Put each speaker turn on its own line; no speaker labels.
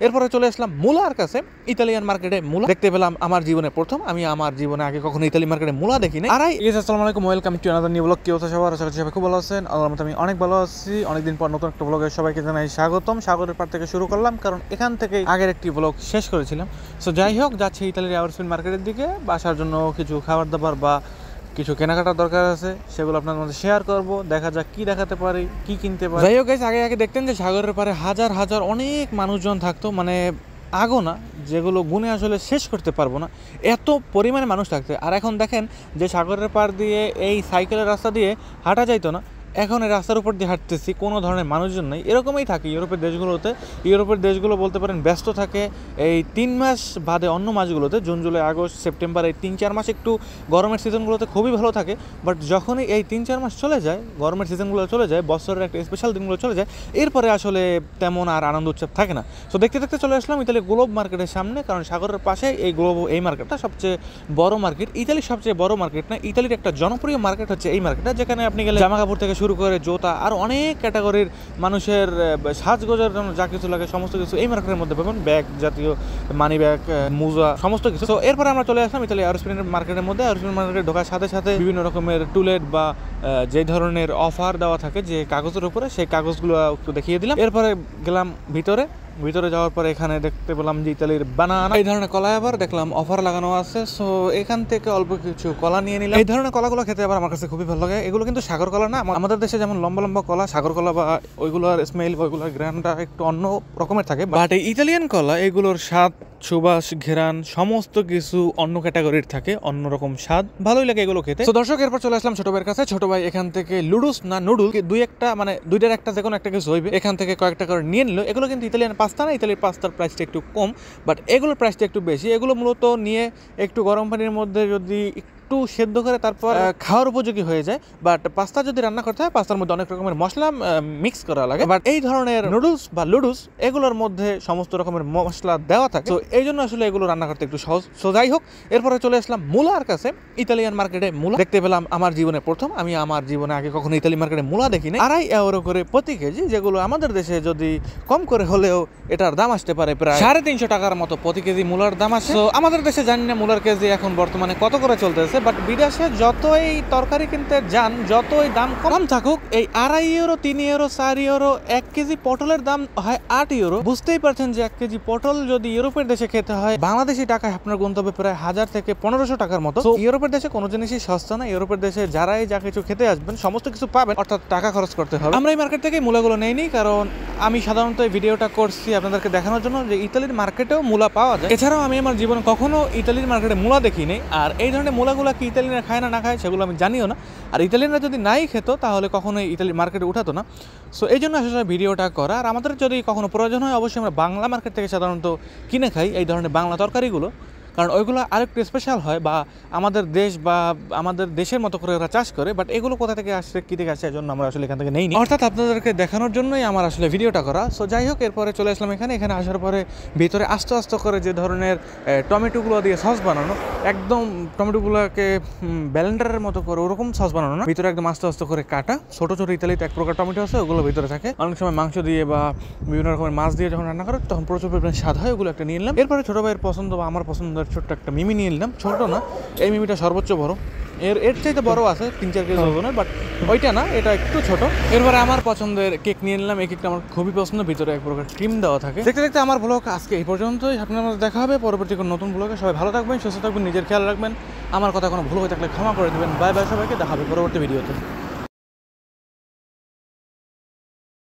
এরপরে চলে আসলাম মুলার কাছে, ইতালিয়ান মার্কেটে মুলা দেখতে পেলাম আমার জীবনে প্রথম। আমি আমার জীবনে আগে কখনো ইতালি মার্কেটে মুলা দেখি নাই। আসসালামু আলাইকুম, welcome to another new blog. কি অবস্থা সবার? আশা করছি সবাই খুব ভালো আছেন। আল্লাহর রহমতে আমি অনেক ভালো আছি। অনেকদিন পর নতুন একটা ব্লগে সবাইকে জানাই স্বাগতম। সাগরের পার থেকে শুরু করলাম, কারণ এখান থেকে আগের একটি ব্লগ শেষ করেছিলাম। সো যাই হোক, যাচ্ছি ইতালির আউরস্পিন মার্কেটের দিকে। বাসার জন্য কিছু খাবার দাবার বা কিছু কেনাকাটার দরকার আছে, সেগুলো আপনাদের মধ্যে শেয়ার করব। দেখা যাক কি দেখাতে পারি, কি কিনতে পারি। যাই হোক গাইস, আগে দেখতেন যে সাগরের পারে হাজার হাজার অনেক মানুষজন থাকতো, মানে আগো না, যেগুলো গুণে আসলে শেষ করতে পারবো না, এত পরিমাণে মানুষ থাকতো। আর এখন দেখেন যে সাগরের পার দিয়ে এই সাইকেলের রাস্তা দিয়ে হাঁটা যাইতো না, এখন এই রাস্তার উপর দিয়ে হাঁটতেছি, কোনো ধরনের মানুষজন নেই। এরকমই থাকে ইউরোপের দেশগুলোতে। ইউরোপের দেশগুলো বলতে পারেন ব্যস্ত থাকে এই 3 মাস বাদে অন্য মাসগুলোতে, জুন জুলাই আগস্ট সেপ্টেম্বর, এই 3-4 মাস একটু গরমের সিজনগুলোতে খুবই ভালো থাকে। বাট যখনই এই 3-4 মাস চলে যায়, গরমের সিজনগুলো চলে যায়, বছরের একটা স্পেশাল দিনগুলো চলে যায়, এরপরে আসলে তেমন আর আনন্দ উৎসব থাকে না। সো দেখতে দেখতে চলে আসলাম ইতালি গ্লোব মার্কেটের সামনে, কারণ সাগরের পাশে এই গ্লোব, এই মার্কেটটা সবচেয়ে বড় মার্কেট। ইতালির সবচেয়ে বড় মার্কেট না, ইতালির একটা জনপ্রিয় মার্কেট হচ্ছে এই মার্কেটটা, যেখানে আপনি গেলে জামা কাপড় থেকে শুরু করে জুতা আর অনেক ক্যাটাগরির মানুষের সাজগোজার জন্য যা কিছু লাগে সমস্ত কিছু এই মার্কেটের মধ্যে পাবেন। ব্যাগ জাতীয়, মানি ব্যাগ, মোজা, সমস্ত কিছু। তো এরপরে আমরা চলে আসলাম ইতালি আউরস্পিন মার্কেটের মধ্যে। আউরস্পিন মার্কেটে ঢোকার সাথে সাথে বিভিন্ন রকমের টুলেট বা যে ধরনের অফার দেওয়া থাকে যে কাগজের উপরে, সেই কাগজগুলো একটু দেখিয়ে দিলাম। এরপরে গেলাম ভিতরে যাওয়ার পরে এখানে দেখতে পেলাম যে ইতালির বানানা, এই ধরনের কলা আবার দেখলাম অফার লাগানো আছে। সো এখান থেকে অল্প কিছু কলা নিয়ে নিলাম। এই ধরনের কলাগুলো খেতে আবার আমার কাছে খুবই ভালো লাগে। এগুলো কিন্তু সাগর কলা না, আমাদের দেশে যেমন লম্বা লম্বা কলা, সাগর কলা বা ওইগুলোর স্মেল, ওইগুলোর গ্রানটা একটু অন্য রকমের থাকে। বাট এই ইতালিয়ান কলা, এগুলোর স্বাদ, সুবাস, ঘেরান সমস্ত কিছু অন্য ক্যাটাগরির থাকে, অন্যরকম স্বাদ, ভালোই লাগে এগুলো খেতে। তো দর্শক, এরপর চলে আসলাম ছোট ভাইয়ের কাছে। ছোট ভাই এখান থেকে লুডুস না নুডল দুইটার একটা যে কোনো একটা কিছু হইবে, এখান থেকে কয়েকটা করে নিয়ে নিল। এগুলো কিন্তু ইতালিয়ান পাস্তা না, ইতালির পাস্তার প্রাইসটা একটু কম, বাট এগুলোর প্রাইসটা একটু বেশি। এগুলো মূলত নিয়ে একটু গরম পানির মধ্যে যদি একটু সেদ্ধ করে তারপর খাওয়ার উপযোগী হয়ে যায়। বাট পাস্তা যদি রান্না করতে হয়, পাস্তার মধ্যে অনেক রকমের মশলা মিক্স করা লাগে। বাট এই ধরনের নুডলস বা লুডুস, এগুলোর মধ্যে সমস্ত রকমের মশলা দেওয়া থাকে, তো এই জন্য আসলে এগুলো রান্না করতে একটু সহজ। সো যাই হোক, এরপরে চলে আসলাম মুলার কাছে, ইতালিয়ান মার্কেটে মুলা দেখতে পেলাম আমার জীবনে প্রথম। আমি আমার জীবনে আগে কখনো ইতালি মার্কেটে মুলা দেখি নাই। 2.5 ইউরো করে প্রতি কেজি, যেগুলো আমাদের দেশে যদি কম করে হলেও এটার দাম আসতে পারে প্রায় 350 টাকার মতো প্রতি কেজি মুলার দাম আসে। তো আমাদের দেশে জানি না মুলার কেজি এখন বর্তমানে কত করে চলতেছে, বাট বিদেশে যতই তরকারি কিনতে যান, যতই দাম কম থাকুক, এই 2.5 ইউরো, 3 ইউরো, 4 ইউরো, 1 কেজি পটলের দাম হয় 8 ইউরো। বুঝতেই পারছেন যে 1 কেজি পটল যদি ইউরোপের দেশে খেতে হয়, বাংলাদেশি টাকায় আপনার গন্তব্যে প্রায় 1000 থেকে 1500 টাকার মতো। তো ইউরোপের দেশে কোনো জিনিসই সস্তা না। ইউরোপের দেশে যারাই যা কিছু খেতে আসবেন সমস্ত কিছু পাবেন, অর্থাৎ টাকা খরচ করতে হবে। আমরা এই মার্কেট থেকে মূলাগুলো নেইনি, কারণ আমি সাধারণত এই ভিডিওটা করছি আপনাদেরকে দেখানোর জন্য যে ইতালির মার্কেটেও মূলা পাওয়া যায়। এছাড়াও আমি আমার জীবনে কখনো ইতালির মার্কেটে মূলা দেখিনি। আর এই ধরনের মূলাগুলো কি ইতালিয়ানরা খায় না খায় সেগুলো আমি জানিও না। আর ইতালিয়ানরা যদি নাই খেত, তাহলে কখনোই ইতালির মার্কেটে উঠাতো না। সো এই জন্য আসলে ভিডিওটা করা। আর আমাদের যদি কখনো প্রয়োজন হয়, অবশ্যই আমরা বাংলা মার্কেট থেকে সাধারণত কিনে খাই এই ধরনের বাংলা তরকারিগুলো, কারণ ওইগুলো আরেকটু স্পেশাল হয় বা আমাদের দেশ বা আমাদের দেশের মতো করে ওরা চাষ করে। বাট এগুলো কোথা থেকে আসছে, কী থেকে আসছে, এই জন্য আমরা আসলে এখান থেকে নেইনি, অর্থাৎ আপনাদেরকে দেখানোর জন্যই আমার আসলে ভিডিওটা করা। সো যাই হোক, এরপরে চলে আসলাম এখানে আসার পরে ভিতরে আস্তে আস্তে করে যে ধরনের টমেটোগুলো দিয়ে সস বানানো, একদম টমেটোগুলোকে ব্লেন্ডারের মতো করে ওরকম সস বানানো না, ভিতরে একদম আস্তে আস্তে করে কাটা ছোটো ছোটো। ইতালিতে এক প্রকার টমেটো আছে, ওগুলো ভিতরে থাকে। অনেক সময় মাংস দিয়ে বা বিভিন্ন রকমের মাছ দিয়ে যখন রান্না করে, তখন প্রচুর পরিমাণে স্বাদ হয়। ওগুলো একটা নিয়ে নিলাম। এরপরে ছোটো ভাইয়ের পছন্দ বা আমার পছন্দের ছোট্ট একটা মিমি নিয়ে নিলাম। ছোটো না, এই মিমিটা সর্বোচ্চ বড়, এর চাইতে বড় আছে 3-4 কেজি ওজনের, বাট ওইটা না, এটা একটু ছোট। এরপরে আমার পছন্দের কেক নিয়ে নিলাম। এই কেকটা আমার খুবই পছন্দ, ভিতরে এক প্রকার ক্রিম দেওয়া থাকে। দেখতে দেখতে আমার ব্লগ আজকে এই পর্যন্তই। আপনার মধ্যে দেখা হবে পরবর্তী কোনো নতুন ব্লগে। সবাই ভালো থাকবেন, সুস্থ থাকবেন, নিজের খেয়াল রাখবেন। আমার কথা কোনো ভুল হয়ে থাকলে ক্ষমা করে দেবেন। বাই বাই সবাইকে, দেখা হবে পরবর্তী ভিডিওতে।